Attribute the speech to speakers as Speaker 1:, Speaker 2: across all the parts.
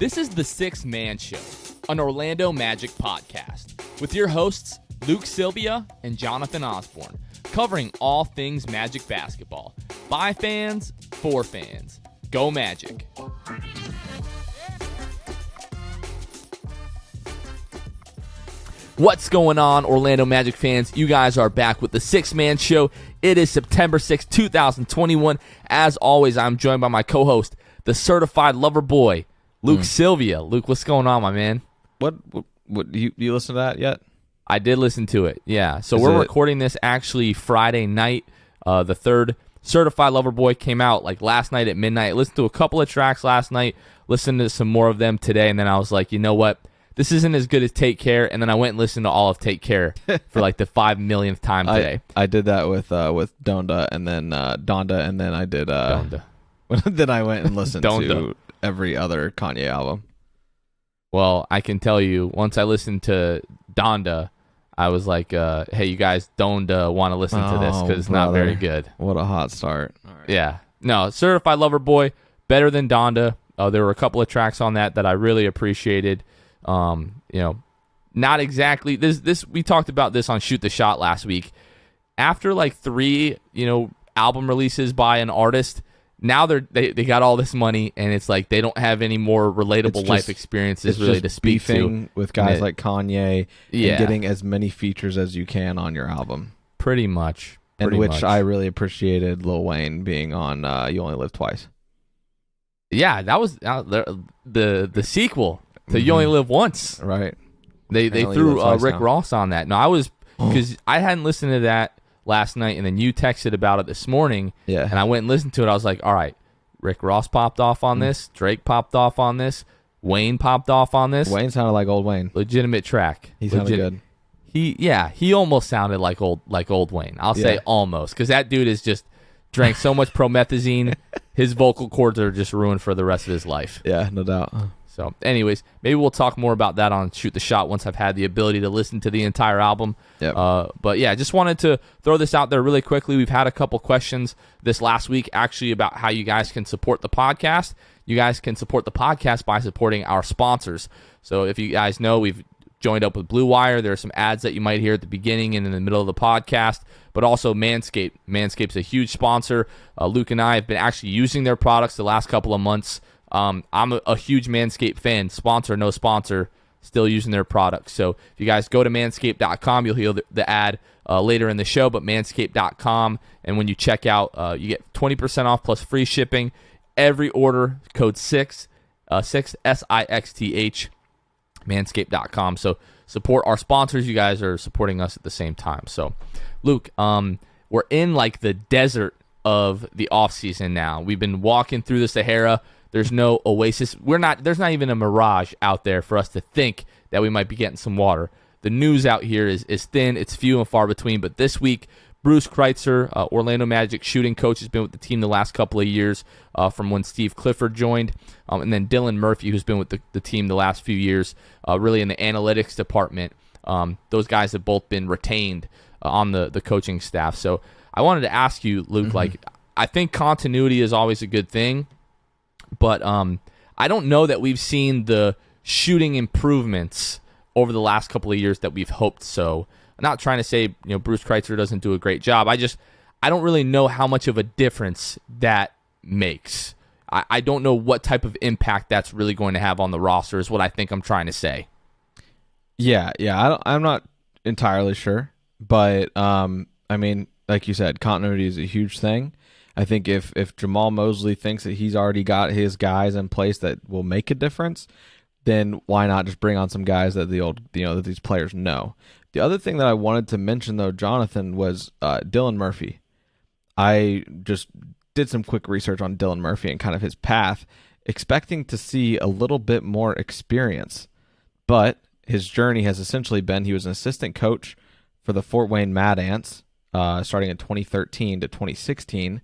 Speaker 1: This is the Sixth Man Show, an Orlando Magic podcast, with your hosts Luke Sylvia and Jonathan Osborne, covering all things Magic basketball. By fans, for fans. Go Magic. What's going on, Orlando Magic fans? You guys are back with the Sixth Man Show. It is September 6, 2021. As always, I'm joined by my co-host, the certified lover boy, Luke Sylvia. Luke, what's going on, my man?
Speaker 2: What you listen to that yet?
Speaker 1: I did listen to it, yeah. So we're recording this actually Friday night. The third Certified Lover Boy came out like last night at midnight. Listened to a couple of tracks last night, listened to some more of them today, and then I was like, you know what? This isn't as good as Take Care, and then I went and listened to all of Take Care for like the 5 millionth time today.
Speaker 2: I did that with Donda, and then Donda, and then I did
Speaker 1: Donda.
Speaker 2: Then I went and listened to every other Kanye album.
Speaker 1: Well, I can tell you, once I listened to Donda, I was like, hey, you guys don't want to listen to this because it's not very good.
Speaker 2: What a hot start. All right.
Speaker 1: Yeah. No, Certified Lover Boy, better than Donda. There were a couple of tracks on that I really appreciated. Not exactly this. We talked about this on Shoot the Shot last week. After like 3, album releases by an artist, now they got all this money, and it's like they don't have any more relatable life experiences really to speak to
Speaker 2: with guys like Kanye, and getting as many features as you can on your album.
Speaker 1: Pretty much.
Speaker 2: I really appreciated Lil Wayne being on You Only Live Twice.
Speaker 1: Yeah, that was the sequel to You Only Live Once.
Speaker 2: Right.
Speaker 1: They threw Rick Ross on that. No, I was, because I hadn't listened to that last night, and then you texted about it this morning.
Speaker 2: Yeah.
Speaker 1: And I went and listened to it. I was like, all right, Rick Ross popped off on this. Drake popped off on this. Wayne popped off on this.
Speaker 2: Wayne sounded like old Wayne.
Speaker 1: Legitimate track.
Speaker 2: He sounded good.
Speaker 1: He almost sounded like old Wayne. I'll say almost, because that dude is just drank so much promethazine, his vocal cords are just ruined for the rest of his life.
Speaker 2: Yeah, no doubt.
Speaker 1: So, anyways, maybe we'll talk more about that on Shoot the Shot once I've had the ability to listen to the entire album.
Speaker 2: Yep.
Speaker 1: But yeah, just wanted to throw this out there really quickly. We've had a couple questions this last week actually about how you guys can support the podcast. You guys can support the podcast by supporting our sponsors. So if you guys know, we've joined up with Blue Wire. There are some ads that you might hear at the beginning and in the middle of the podcast, but also Manscaped. Manscaped's a huge sponsor. Luke and I have been actually using their products the last couple of months. I'm a huge Manscaped fan. Sponsor, no sponsor, still using their products. So if you guys go to manscaped.com, you'll hear the ad later in the show, but manscaped.com, and when you check out, you get 20% off plus free shipping. Every order, code 6, SIXTH, manscaped.com. So support our sponsors. You guys are supporting us at the same time. So, Luke, we're in like the desert of the offseason now. We've been walking through the Sahara. There's no oasis. There's not even a mirage out there for us to think that we might be getting some water. The news out here is thin. It's few and far between. But this week, Bruce Kreitzer, Orlando Magic shooting coach, has been with the team the last couple of years from when Steve Clifford joined. And then Dylan Murphy, who's been with the team the last few years, really in the analytics department. Those guys have both been retained on the coaching staff. So I wanted to ask you, Luke, I think continuity is always a good thing. But I don't know that we've seen the shooting improvements over the last couple of years that we've hoped so. I'm not trying to say Bruce Kreitzer doesn't do a great job. I don't really know how much of a difference that makes. I don't know what type of impact that's really going to have on the roster is what I think I'm trying to say.
Speaker 2: Yeah. I'm not entirely sure. But, I mean, like you said, continuity is a huge thing. I think if Jamal Mosley thinks that he's already got his guys in place that will make a difference, then why not just bring on some guys that that these players know? The other thing that I wanted to mention, though, Jonathan, was Dylan Murphy. I just did some quick research on Dylan Murphy and kind of his path, expecting to see a little bit more experience. But his journey has essentially been he was an assistant coach for the Fort Wayne Mad Ants starting in 2013 to 2016.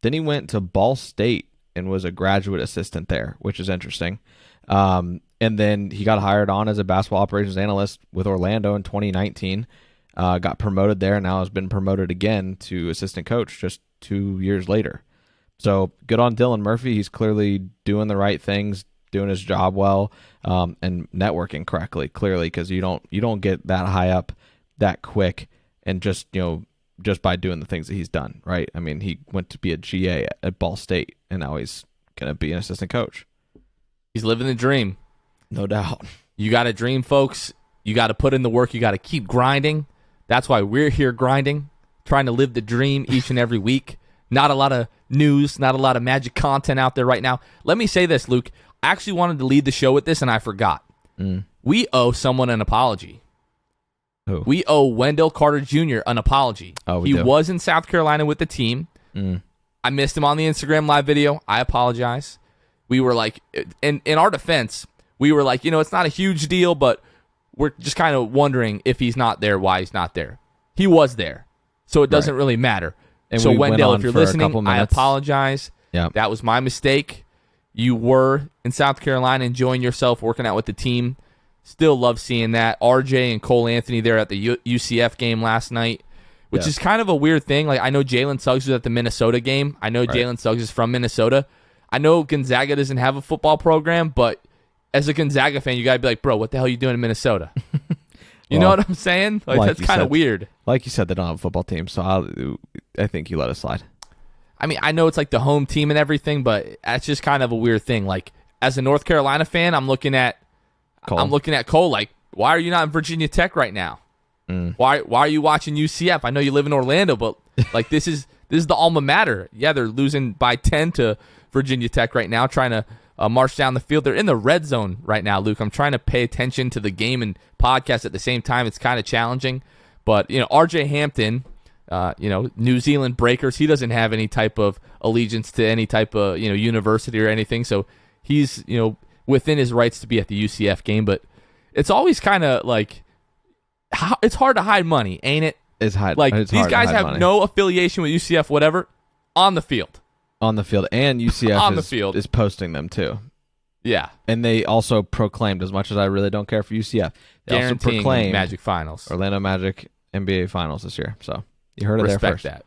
Speaker 2: Then he went to Ball State and was a graduate assistant there, which is interesting. And then he got hired on as a basketball operations analyst with Orlando in 2019, got promoted there, and now has been promoted again to assistant coach just 2 years later. So good on Dylan Murphy. He's clearly doing the right things, doing his job well, and networking correctly, clearly, because you don't get that high up that quick, and just by doing the things that he's done, right? I mean, he went to be a GA at Ball State, and now he's gonna be an assistant coach.
Speaker 1: He's living the dream.
Speaker 2: No doubt.
Speaker 1: You got to dream, folks. You got to put in the work. You got to keep grinding. That's why we're here grinding, trying to live the dream each and every week. Not a lot of news, not a lot of Magic content out there right now. Let me say this, Luke. I actually wanted to lead the show with this, and I forgot. We owe someone an apology.
Speaker 2: Who?
Speaker 1: We owe Wendell Carter Jr. an apology.
Speaker 2: Oh,
Speaker 1: he was in South Carolina with the team. I missed him on the Instagram live video. I apologize. We were like, in our defense, we were like, it's not a huge deal, but we're just kind of wondering if he's not there, why he's not there. He was there, so it doesn't really matter.
Speaker 2: And
Speaker 1: so,
Speaker 2: we
Speaker 1: Wendell,
Speaker 2: went on
Speaker 1: if you're
Speaker 2: for a
Speaker 1: listening,
Speaker 2: couple
Speaker 1: I
Speaker 2: minutes.
Speaker 1: apologize.
Speaker 2: Yep.
Speaker 1: That was my mistake. You were in South Carolina enjoying yourself, working out with the team. Still love seeing that. RJ and Cole Anthony there at the UCF game last night, which is kind of a weird thing. Like, I know Jalen Suggs was at the Minnesota game. I know Jalen Suggs is from Minnesota. I know Gonzaga doesn't have a football program, but as a Gonzaga fan, you got to be like, bro, what the hell are you doing in Minnesota? You know what I'm saying? Like that's kind of weird.
Speaker 2: Like you said, they don't have a football team, so I think you let it slide.
Speaker 1: I mean, I know it's like the home team and everything, but that's just kind of a weird thing. Like, as a North Carolina fan, I'm looking at Cole like, why are you not in Virginia Tech right now? Why are you watching UCF? I know you live in Orlando, but like this is the alma mater. Yeah, they're losing by 10 to Virginia Tech right now, trying to march down the field. They're in the red zone right now, Luke. I'm trying to pay attention to the game and podcast at the same time. It's kind of challenging, but RJ Hampton, New Zealand Breakers, he doesn't have any type of allegiance to any type of university or anything, so he's within his rights to be at the UCF game. But it's always kind of like it's hard to hide money, ain't it?
Speaker 2: It's hard.
Speaker 1: Like
Speaker 2: it's
Speaker 1: these
Speaker 2: hard
Speaker 1: guys
Speaker 2: to hide
Speaker 1: have
Speaker 2: money.
Speaker 1: no affiliation with UCF, whatever, on the field.
Speaker 2: On the field, and UCF
Speaker 1: On the field.
Speaker 2: is posting them too.
Speaker 1: Yeah,
Speaker 2: and they also proclaimed, as much as I really don't care for UCF, they also
Speaker 1: guaranteeing
Speaker 2: proclaimed
Speaker 1: Magic Finals,
Speaker 2: Orlando Magic NBA Finals this year. So you heard it there
Speaker 1: respect
Speaker 2: first.
Speaker 1: that.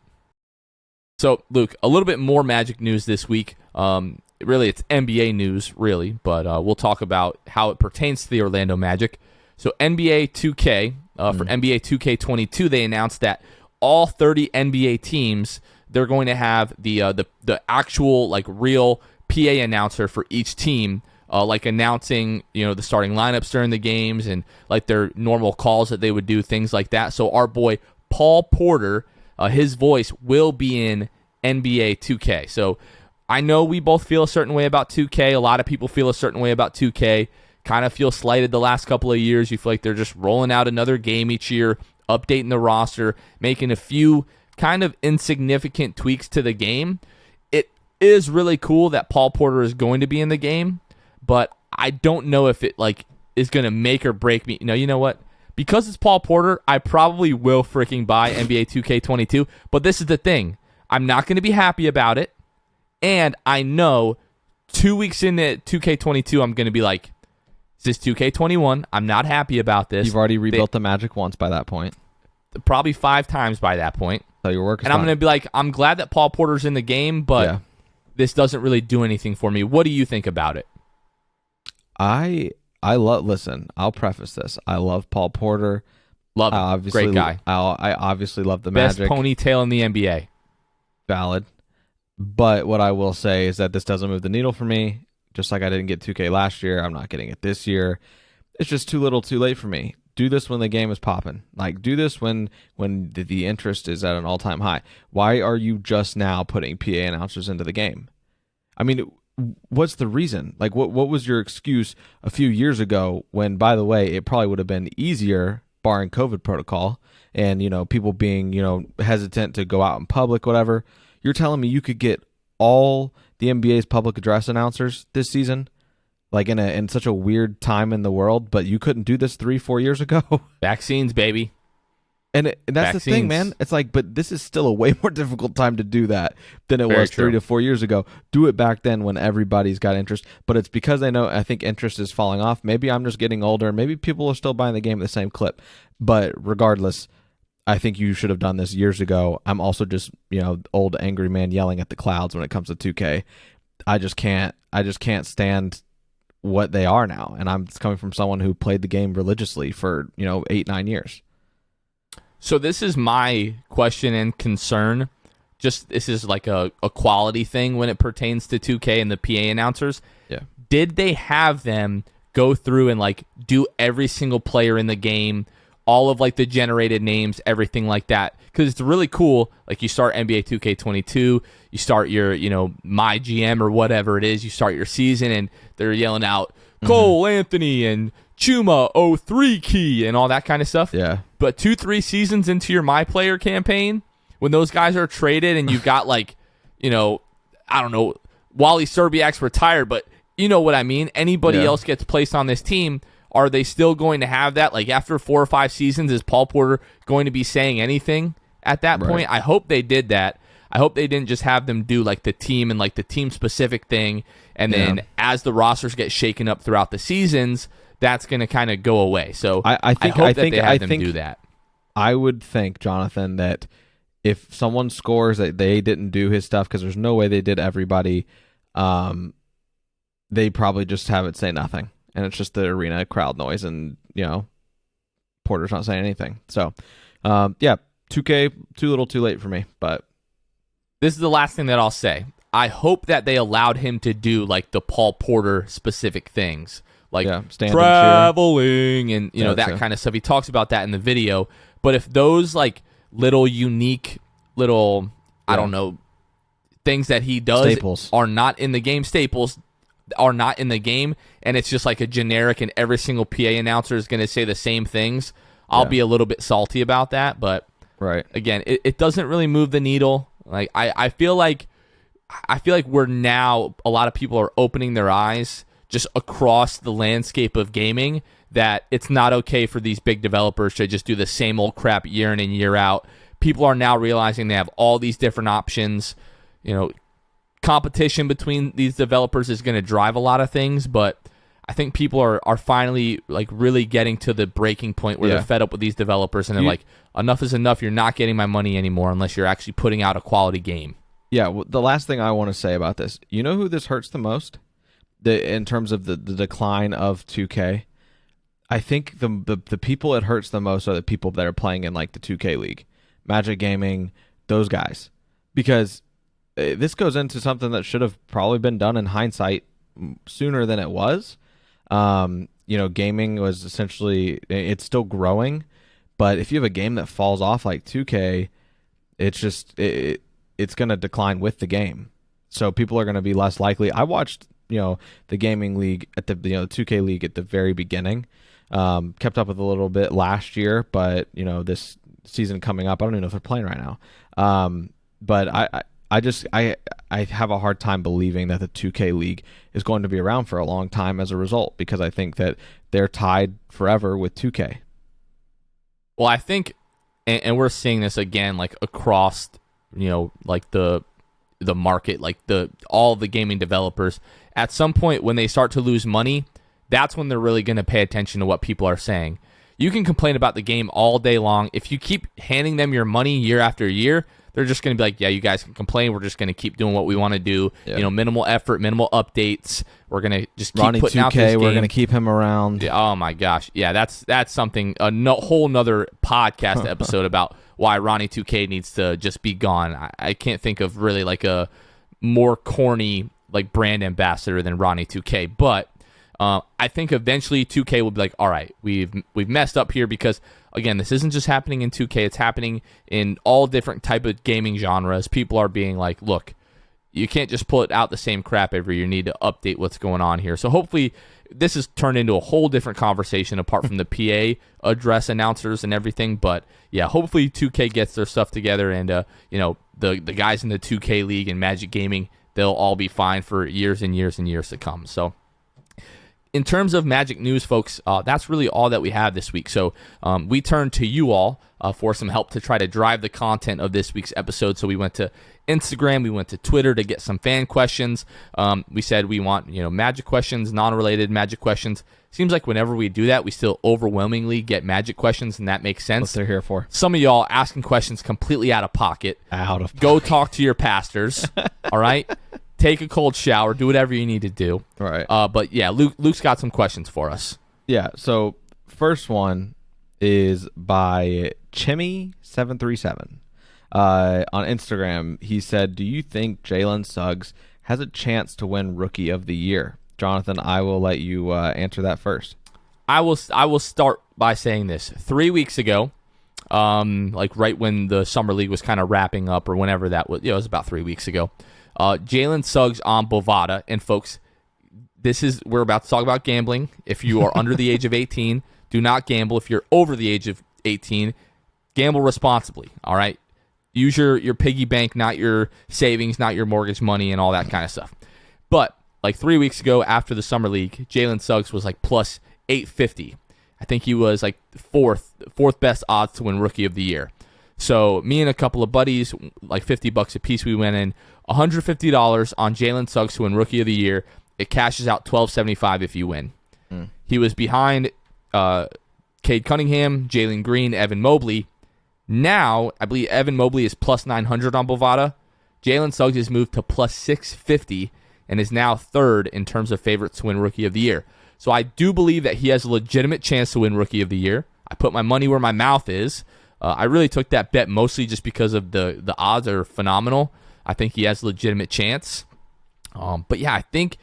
Speaker 1: So, Luke, a little bit more Magic news this week. Really, it's NBA news, really, but we'll talk about how it pertains to the Orlando Magic. So, NBA 2K, for NBA 2K22, they announced that all 30 NBA teams, they're going to have the actual, like, real PA announcer for each team, like announcing, the starting lineups during the games and, like, their normal calls that they would do, things like that. So, our boy Paul Porter, his voice will be in NBA 2K. So I know we both feel a certain way about 2K. A lot of people feel a certain way about 2K. Kind of feel slighted the last couple of years. You feel like they're just rolling out another game each year, updating the roster, making a few kind of insignificant tweaks to the game. It is really cool that Paul Porter is going to be in the game, but I don't know if it is going to make or break me. You know what? Because it's Paul Porter, I probably will freaking buy NBA 2K22. But this is the thing. I'm not going to be happy about it. And I know 2 weeks into 2K22, I'm going to be like, is this 2K21? I'm not happy about this.
Speaker 2: You've already rebuilt the Magic once by that point.
Speaker 1: Probably 5 times by that point.
Speaker 2: So your work is
Speaker 1: And I'm going to be like, I'm glad that Paul Porter's in the game, but this doesn't really do anything for me. What do you think about it?
Speaker 2: Listen, I'll preface this. I love Paul Porter.
Speaker 1: Love him. Great guy.
Speaker 2: I obviously love the
Speaker 1: Best
Speaker 2: Magic.
Speaker 1: ponytail in the NBA.
Speaker 2: Valid. But what I will say is that this doesn't move the needle for me. Just like I didn't get 2K last year, I'm not getting it this year. It's just too little too late for me. Do this when the game is popping. Like, do this when the interest is at an all-time high. Why are you just now putting PA announcers into the game? I mean, what's the reason? Like, what was your excuse a few years ago when, by the way, it probably would have been easier, barring COVID protocol, and, people being, hesitant to go out in public, whatever. You're telling me you could get all the NBA's public address announcers this season, like in such a weird time in the world, but you couldn't do this 3-4 years ago?
Speaker 1: Vaccines, baby.
Speaker 2: And that's the thing, man. It's like, but this is still a way more difficult time to do that than it was 3 to 4 years ago. Do it back then when everybody's got interest. But it's because I think interest is falling off. Maybe I'm just getting older. Maybe people are still buying the game at the same clip. But regardless, I think you should have done this years ago. I'm also just, old angry man yelling at the clouds when it comes to 2K. I just can't stand what they are now. And I'm coming from someone who played the game religiously for 8-9 years.
Speaker 1: So this is my question and concern. Just this is like a quality thing when it pertains to 2K and the PA announcers.
Speaker 2: Yeah.
Speaker 1: Did they have them go through and like do every single player in the game, all of like the generated names, everything like that? Because it's really cool. Like you start NBA 2K22, you start your, my GM or whatever it is, you start your season and they're yelling out Cole Anthony and Chuma 03 key and all that kind of stuff.
Speaker 2: Yeah.
Speaker 1: But 2-3 seasons into your My Player campaign, when those guys are traded and you've got like, I don't know, Wally Serbiak's retired, but you know what I mean? Anybody else gets placed on this team, are they still going to have that? Like after 4 or 5 seasons, is Paul Porter going to be saying anything at that point? I hope they did that. I hope they didn't just have them do like the team and like the team specific thing. And then as the rosters get shaken up throughout the seasons, that's going to kind of go away. So I hope that they have them do that.
Speaker 2: I would think, Jonathan, that if someone scores that they didn't do his stuff, because there's no way they did everybody, they probably just have it say nothing. And it's just the arena crowd noise and, Porter's not saying anything. So, 2K, too little too late for me. But
Speaker 1: this is the last thing that I'll say. I hope that they allowed him to do like the Paul Porter specific things. Like traveling and, that kind of stuff. He talks about that in the video. But if those like little unique I don't know, things that he does
Speaker 2: staples
Speaker 1: are not in the game, staples are not in the game, and it's just like a generic and every single PA announcer is going to say the same things, I'll be a little bit salty about that. But again, it doesn't really move the needle. Like I feel like we're now, a lot of people are opening their eyes just across the landscape of gaming, that it's not okay for these big developers to just do the same old crap year in and year out. People are now realizing they have all these different options. Competition between these developers is going to drive a lot of things, but I think people are finally like really getting to the breaking point where they're fed up with these developers and they're like, enough is enough. You're not getting my money anymore unless you're actually putting out a quality game. Yeah.
Speaker 2: Well, the last thing I want to say about this, you know who this hurts the most? In terms of the decline of 2K, I think the people it hurts the most are the people that are playing in like the 2K League, Magic Gaming, those guys, because this goes into something that should have probably been done in hindsight sooner than it was. Gaming was essentially, it's still growing, but if you have a game that falls off like 2K, it's just it's going to decline with the game. So people are going to be less likely. I watched the gaming league at the 2K league at the very beginning. Kept up with a little bit last year, but this season coming up, I don't even know if they're playing right now. But I have a hard time believing that the 2K league is going to be around for a long time as a result, because I think that they're tied forever with 2K.
Speaker 1: Well, I think, and we're seeing this again, like across, like the market, like all the gaming developers. At some point when they start to lose money, that's when they're really going to pay attention to what people are saying. You can complain about the game all day long. If you keep handing them your money year after year, they're just going to be like, yeah, you guys can complain. We're just going to keep doing what we want to do. Yeah. Minimal effort, minimal updates. We're going to just keep putting out this game.
Speaker 2: We're going to keep him around.
Speaker 1: Yeah, oh my gosh. Yeah, that's something, whole nother podcast episode about why Ronnie 2K needs to just be gone. I can't think of really like a more corny like brand ambassador than Ronnie 2K, but I think eventually 2K will be like, all right, we've messed up here, because again, this isn't just happening in 2K, it's happening in all different type of gaming genres. People are being like, look, you can't just put out the same crap every year. You need to update what's going on here. So hopefully this has turned into a whole different conversation apart from the PA address announcers and everything. But yeah, hopefully 2K gets their stuff together, and the guys in the 2K League and Magic Gaming, they'll all be fine for years and years and years to come. So in terms of Magic news, folks, that's really all that we have this week. So we turned to you all for some help to try to drive the content of this week's episode. So we went to Instagram, we went to Twitter to get some fan questions. We said we want Magic questions, non-related Magic questions. Seems like whenever we do that, we still overwhelmingly get Magic questions, and that makes sense.
Speaker 2: What they're here for.
Speaker 1: Some of y'all asking questions completely out of pocket. Go talk to your pastors, all right? take a cold shower, do whatever you need to do.
Speaker 2: Right.
Speaker 1: But yeah, Luke's got some questions for us.
Speaker 2: Yeah. So first one is by Chimmy737. On Instagram, he said, "Do you think Jalen Suggs has a chance to win Rookie of the Year?" Jonathan, I will let you answer that first.
Speaker 1: I will start by saying this. 3 weeks ago, like right when the summer league was kind of wrapping up, or whenever that was, it was about 3 weeks ago. Jalen Suggs on Bovada, and folks, we're about to talk about gambling. If you are under the age of 18, do not gamble. If you're over the age of 18, gamble responsibly. All right, use your piggy bank, not your savings, not your mortgage money, and all that kind of stuff. But like 3 weeks ago, after the summer league, Jalen Suggs was like plus 850. I think he was like fourth best odds to win Rookie of the Year. So me and a couple of buddies, like $50 a piece, we went in $150 on Jalen Suggs to win Rookie of the Year. It cashes out $12.75 if you win. He was behind Cade Cunningham, Jalen Green, Evan Mobley. Now, I believe Evan Mobley is plus 900 on Bovada. Jalen Suggs has moved to plus 650 and is now third in terms of favorites to win Rookie of the Year. So I do believe that he has a legitimate chance to win Rookie of the Year. I put my money where my mouth is. I really took that bet mostly just because of the odds are phenomenal. I think he has a legitimate chance. But yeah, I think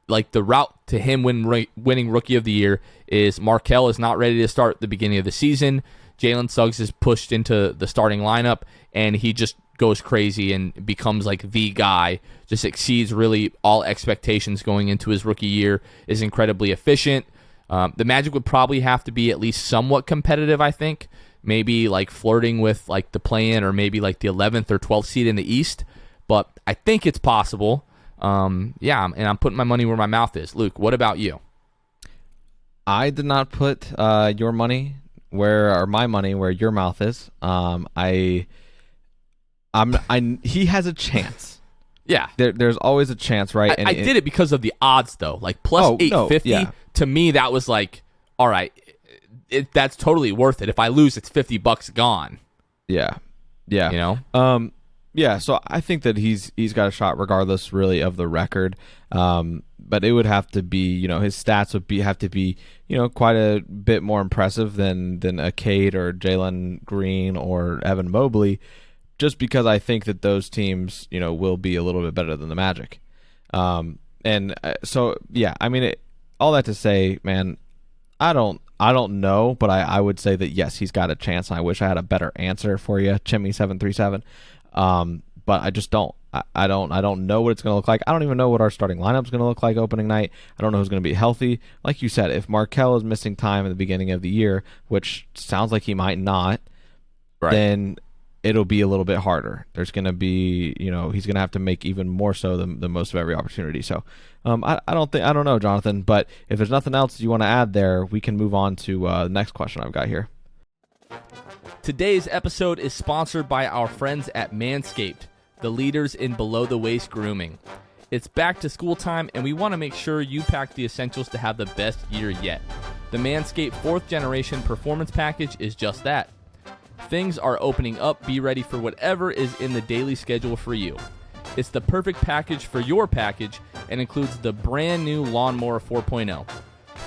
Speaker 1: like the route to him winning Rookie of the Year is Markelle is not ready to start at the beginning of the season. Jalen Suggs is pushed into the starting lineup, and he just goes crazy and becomes like the guy, just exceeds really all expectations going into his rookie year, is incredibly efficient. The Magic would probably have to be at least somewhat competitive, I think. Maybe like flirting with like the play-in, or maybe like the 11th or 12th seed in the East. But I think it's possible. Yeah, and I'm putting my money where my mouth is. Luke, what about you?
Speaker 2: I did not put your money where your mouth is. He has a chance.
Speaker 1: Yeah.
Speaker 2: There's always a chance, right?
Speaker 1: I did it because of the odds, though. Like plus 850,
Speaker 2: yeah.
Speaker 1: To me, that was like, all right, that's totally worth it. If I lose, it's $50 gone.
Speaker 2: Yeah. Yeah.
Speaker 1: You know?
Speaker 2: Yeah, so I think that he's got a shot regardless, really, of the record. But it would have to be, his stats would have to be, quite a bit more impressive than a Cade or Jalen Green or Evan Mobley, just because I think that those teams, will be a little bit better than the Magic. So yeah, I mean, all that to say, man, I don't know, but I would say that yes, he's got a chance. And I wish I had a better answer for you, Chimmy737. But I just don't. I don't know what it's going to look like. I don't even know what our starting lineup is going to look like opening night. I don't know who's going to be healthy. Like you said, if Markelle is missing time at the beginning of the year, which sounds like he might not, right, then it'll be a little bit harder. There's going to be, he's going to have to make even more so the most of every opportunity. So I don't know, Jonathan, but if there's nothing else you want to add there, we can move on to the next question I've got here.
Speaker 1: Today's episode is sponsored by our friends at Manscaped, the leaders in below-the-waist grooming. It's back to school time, and we want to make sure you pack the essentials to have the best year yet. The Manscaped 4th Generation Performance Package is just that. Things are opening up. Be ready for whatever is in the daily schedule for you. It's the perfect package for your package and includes the brand new Lawnmower 4.0.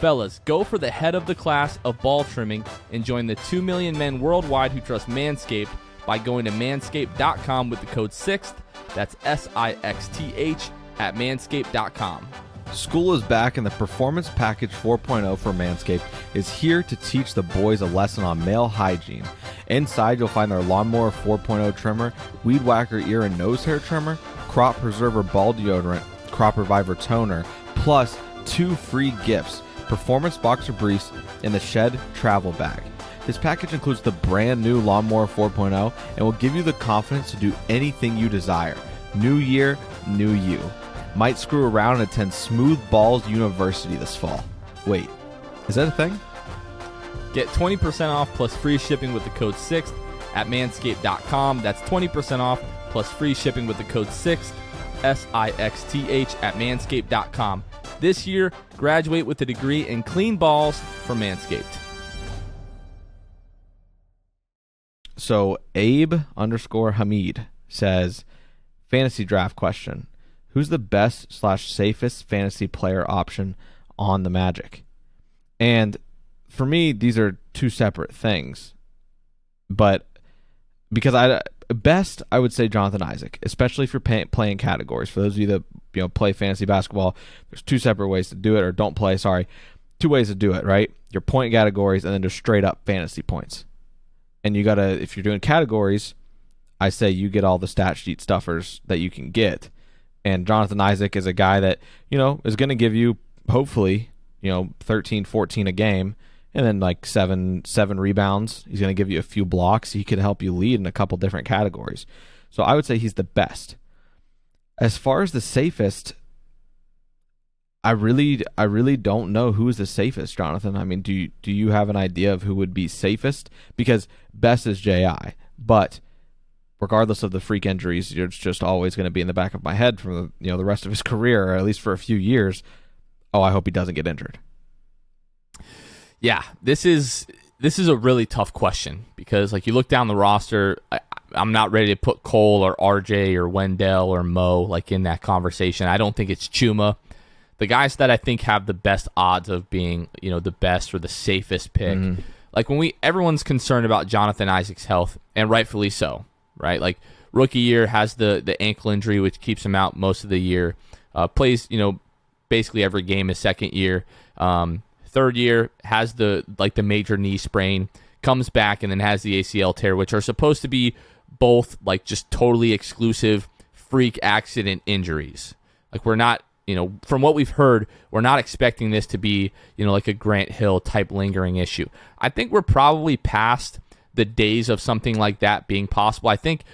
Speaker 1: Fellas, go for the head of the class of ball trimming and join the 2 million men worldwide who trust Manscaped by going to manscaped.com with the code SIXTH, that's SIXTH, at manscaped.com.
Speaker 2: School is back, and the Performance Package 4.0 for Manscaped is here to teach the boys a lesson on male hygiene. Inside, you'll find their Lawnmower 4.0 trimmer, Weed Whacker ear and nose hair trimmer, Crop Preserver ball deodorant, Crop Reviver toner, plus 2 free gifts, Performance Boxer Briefs, and the Shed Travel Bag. This package includes the brand new Lawnmower 4.0 and will give you the confidence to do anything you desire. New year, new you. Might screw around and attend Smooth Balls University this fall. Wait, is that a thing?
Speaker 1: Get 20% off plus free shipping with the code SIXTH at manscaped.com. That's 20% off plus free shipping with the code SIXTH, SIXTH, at manscaped.com. This year, graduate with a degree in clean balls from Manscaped. So
Speaker 2: Abe_Hamid says, fantasy draft question. who's the best / safest fantasy player option on the Magic? And for me, these are two separate things. But because I would say Jonathan Isaac, especially if you're playing categories. For those of you that play fantasy basketball, there's two separate ways to do it, or don't play. Sorry, two ways to do it. Right, your point categories and then just straight up fantasy points. And you gotta, if you're doing categories, I say you get all the stat sheet stuffers that you can get. And Jonathan Isaac is a guy that is going to give you hopefully 13, 14 a game. And then like seven rebounds. He's going to give you a few blocks. He could help you lead in a couple different categories. So I would say he's the best. As far as the safest, I really don't know who is the safest, Jonathan. I mean, do you have an idea of who would be safest? Because best is J.I., but regardless of the freak injuries, it's just always going to be in the back of my head from the rest of his career, or at least for a few years. Oh, I hope he doesn't get injured.
Speaker 1: Yeah, this is a really tough question because, like, you look down the roster, I'm not ready to put Cole or RJ or Wendell or Mo like in that conversation. I don't think it's Chuma. The guys that I think have the best odds of being, the best or the safest pick, like everyone's concerned about Jonathan Isaac's health, and rightfully so, right? Like, rookie year has the ankle injury, which keeps him out most of the year. Plays, basically every game his second year. Third year has the major knee sprain, comes back and then has the ACL tear, which are supposed to be both like just totally exclusive freak accident injuries. Like, we're not, from what we've heard, we're not expecting this to be, like a Grant Hill type lingering issue. I think we're probably past the days of something like that being possible. I think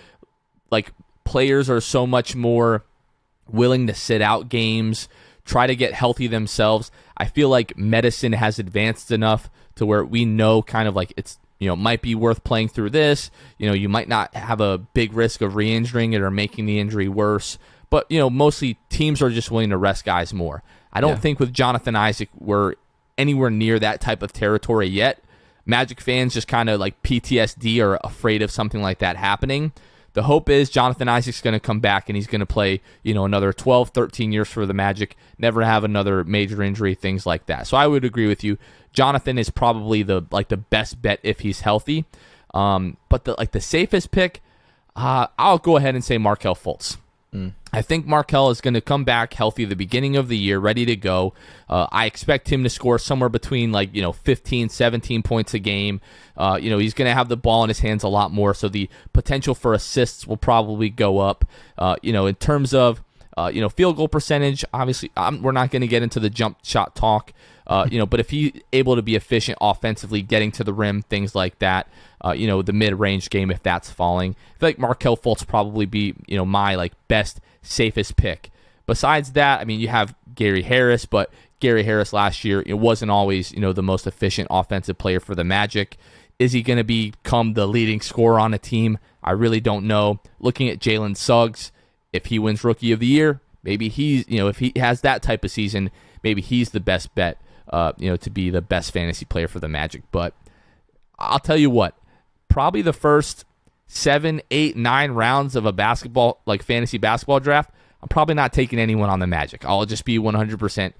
Speaker 1: like players are so much more willing to sit out games, try to get healthy themselves. I feel like medicine has advanced enough to where we know kind of like it's, might be worth playing through this. You might not have a big risk of re-injuring it or making the injury worse. But, mostly teams are just willing to rest guys more. I don't think with Jonathan Isaac we're anywhere near that type of territory yet. Magic fans just kind of like PTSD or afraid of something like that happening. The hope is Jonathan Isaac's going to come back and he's going to play, another 12, 13 years for the Magic, never have another major injury, things like that. So I would agree with you. Jonathan is probably the best bet if he's healthy. But the safest pick, I'll go ahead and say Markelle Fultz. I think Markelle is going to come back healthy at the beginning of the year, ready to go. I expect him to score somewhere between 15, 17 points a game. He's going to have the ball in his hands a lot more, so the potential for assists will probably go up. In terms of field goal percentage, obviously we're not going to get into the jump shot talk. But if he's able to be efficient offensively, getting to the rim, things like that, the mid-range game, if that's falling, I feel like Markelle Fultz probably be, my best, safest pick. Besides that, I mean, you have Gary Harris, but Gary Harris last year, it wasn't always, the most efficient offensive player for the Magic. Is he going to become the leading scorer on a team? I really don't know. Looking at Jalen Suggs, if he wins Rookie of the Year, maybe he's, if he has that type of season, maybe he's the best bet. To be the best fantasy player for the Magic. But I'll tell you what, probably the first 7, 8, 9 rounds of a fantasy basketball draft, I'm probably not taking anyone on the Magic. I'll just be 100%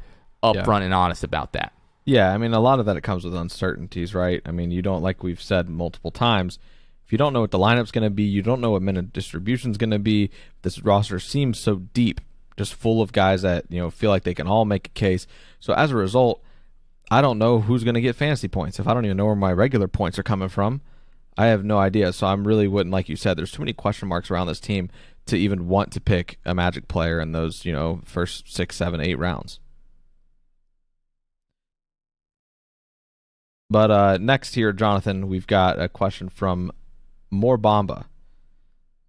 Speaker 1: upfront and honest about that.
Speaker 2: Yeah, I mean, a lot of that it comes with uncertainties, right? I mean, you don't, like we've said multiple times, if you don't know what the lineup's going to be, you don't know what minute distribution's going to be. This roster seems so deep, just full of guys that feel like they can all make a case. So as a result, I don't know who's going to get fantasy points. If I don't even know where my regular points are coming from, I have no idea. So I'm really wouldn't, like you said, there's too many question marks around this team to even want to pick a Magic player in those, first 6, 7, 8 rounds. But next here, Jonathan, we've got a question from More Bamba.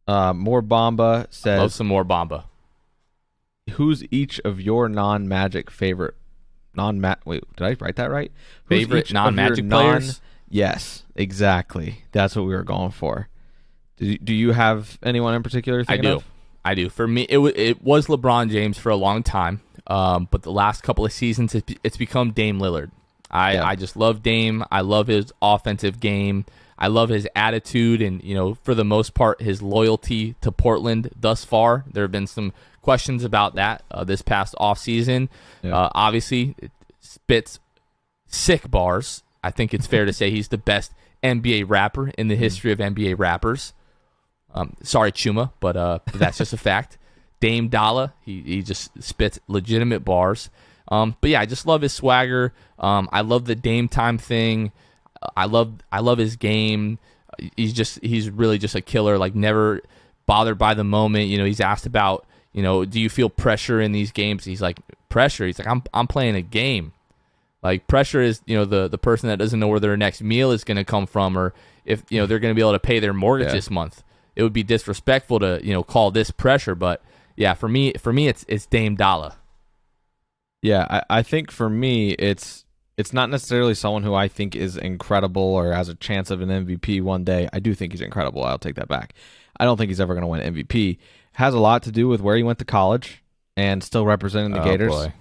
Speaker 2: More Bamba says,
Speaker 1: Love some More Bamba.
Speaker 2: Who's each of your non-Magic favorite wait, did I write that right?
Speaker 1: Favorite non-Magic players?
Speaker 2: Yes, exactly. That's what we were going for. Do you have anyone in particular?
Speaker 1: I do. For me, it was LeBron James for a long time, but the last couple of seasons, it's become Dame Lillard. I just love Dame. I love his offensive game. I love his attitude and, for the most part, his loyalty to Portland thus far. There have been some questions about that this past offseason.
Speaker 2: Yeah.
Speaker 1: Obviously, it spits sick bars. I think it's fair to say he's the best NBA rapper in the history of NBA rappers. Sorry, Chuma, but that's just a fact. Dame Dollar, he just spits legitimate bars. But yeah, I just love his swagger. I love the Dame time thing. I love his game. He's really just a killer. Like, never bothered by the moment. He's asked about, do you feel pressure in these games? He's like, pressure. He's like, I'm playing a game. Like, pressure is, the person that doesn't know where their next meal is going to come from, or if, they're going to be able to pay their mortgage this month. It would be disrespectful to, call this pressure. But yeah, for me, it's Dame Dollar.
Speaker 2: Yeah, I think for me, it's not necessarily someone who I think is incredible or has a chance of an MVP one day. I do think he's incredible. I'll take that back. I don't think he's ever going to win MVP. Has a lot to do with where he went to college and still representing the Gators.
Speaker 1: Boy.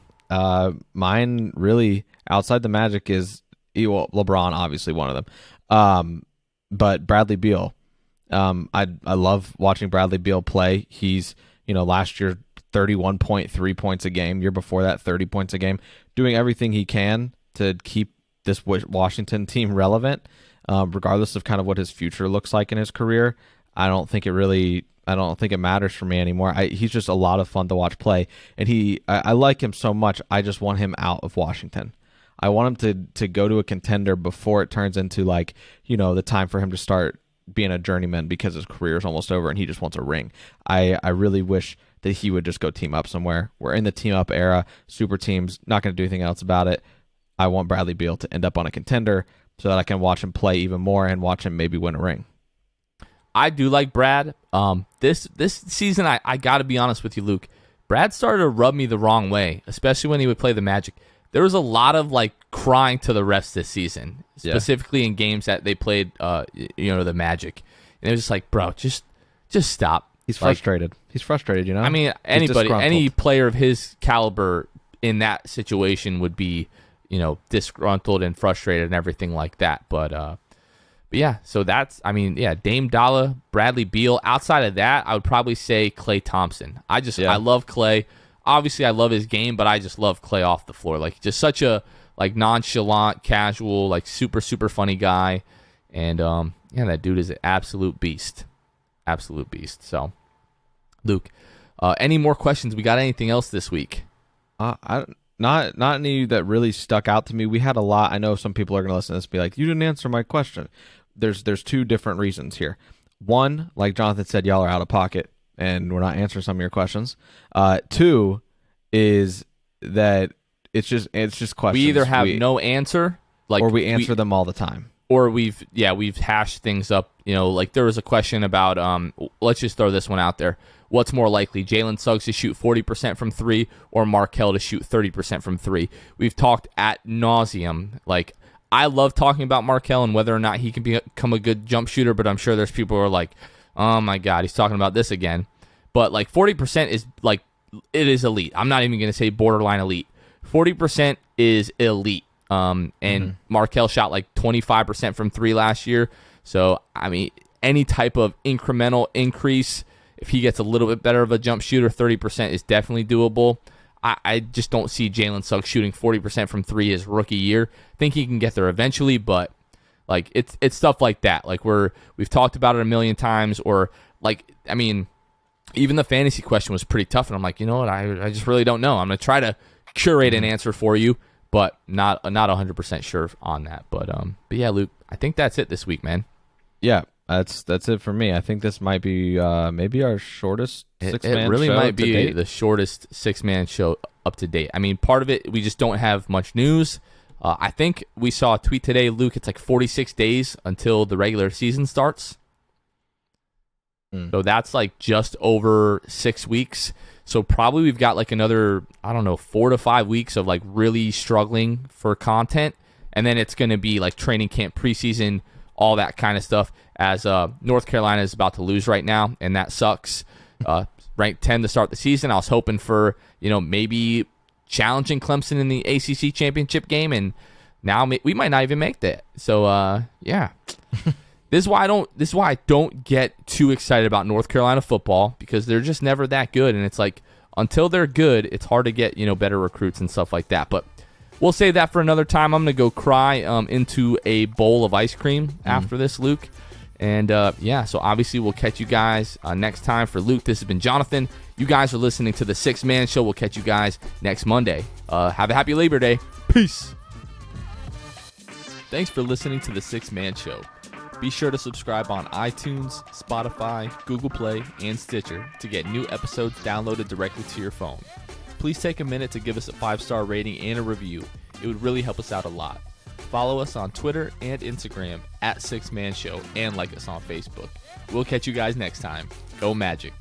Speaker 2: Mine really outside the Magic is LeBron, obviously one of them. But Bradley Beal. I love watching Bradley Beal play. He's, last year 31.3 points a game. Year before that, 30 points a game. Doing everything he can to keep this Washington team relevant, regardless of kind of what his future looks like in his career. I don't think it matters for me anymore. He's just a lot of fun to watch play, and I like him so much. I just want him out of Washington. I want him to go to a contender before it turns into the time for him to start being a journeyman because his career is almost over and he just wants a ring. I really wish that he would just go team up somewhere. We're in the team up era. Super teams, not going to do anything else about it. I want Bradley Beal to end up on a contender so that I can watch him play even more and watch him maybe win a ring.
Speaker 1: I do like Brad. This season, I got to be honest with you, Luke. Brad started to rub me the wrong way, especially when he would play the Magic. There was a lot of crying to the refs this season, specifically in games that they played, the Magic. And it was just like, bro, just stop.
Speaker 2: He's frustrated. He's frustrated, I
Speaker 1: mean, any player of his caliber in that situation would be, disgruntled and frustrated and everything like that. But yeah, so that's, Dame Dollar, Bradley Beal. Outside of that, I would probably say Klay Thompson. I love Klay. Obviously, I love his game, but I just love Klay off the floor. Just such a nonchalant, casual, super, super funny guy. And that dude is an absolute beast. Absolute beast. So, Luke, any more questions? We got anything else this week?
Speaker 2: Not any that really stuck out to me. We had a lot. I know some people are going to listen to this and be like, you didn't answer my question. There's two different reasons here. One, like Jonathan said, y'all are out of pocket and we're not answering some of your questions. Two is that it's just questions.
Speaker 1: We either have no answer,
Speaker 2: or we answer them all the time.
Speaker 1: Or we've hashed things up. There was a question about, let's just throw this one out there. What's more likely, Jalen Suggs to shoot 40% from three or Markelle to shoot 30% from three? We've talked ad nauseum. I love talking about Markelle and whether or not he can become a good jump shooter, but I'm sure there's people who are like, oh my God, he's talking about this again. But 40% is it is elite. I'm not even going to say borderline elite. 40% is elite. And Markelle shot 25% from three last year. So, any type of incremental increase, if he gets a little bit better of a jump shooter, 30% is definitely doable. I just don't see Jalen Suggs shooting 40% from three his rookie year. Think he can get there eventually, but it's stuff like that. We've talked about it a million times, or even the fantasy question was pretty tough, and I'm like, you know what, I just really don't know. I'm gonna try to curate an answer for you, but not 100% sure on that. But yeah, Luke, I think that's it this week, man.
Speaker 2: Yeah, that's it for me. I think this might be maybe our shortest six-man show.
Speaker 1: It really might be
Speaker 2: date.
Speaker 1: The shortest six-man show up to date. Part of it, we just don't have much news. I think we saw a tweet today, Luke, it's 46 days until the regular season starts. So that's just over 6 weeks. So probably we've got another, 4 to 5 weeks of really struggling for content. And then it's going to be training camp, preseason, all that kind of stuff, as North Carolina is about to lose right now, and that sucks. Ranked 10 to start the season. I was hoping for, maybe challenging Clemson in the ACC championship game, and now we might not even make that. So, yeah. This is why I don't get too excited about North Carolina football, because they're just never that good, and it's like until they're good, it's hard to get better recruits and stuff like that. But we'll save that for another time. I'm gonna go cry into a bowl of ice cream after this, Luke. And so obviously we'll catch you guys next time. For Luke, this has been Jonathan. You guys are listening to the Six Man Show. We'll catch you guys next Monday. Have a happy Labor Day. Peace. Thanks for listening to the Six Man Show. Be sure to subscribe on iTunes, Spotify, Google Play, and Stitcher to get new episodes downloaded directly to your phone. Please take a minute to give us a 5-star rating and a review. It would really help us out a lot. Follow us on Twitter and Instagram @6manshow and like us on Facebook. We'll catch you guys next time. Go Magic.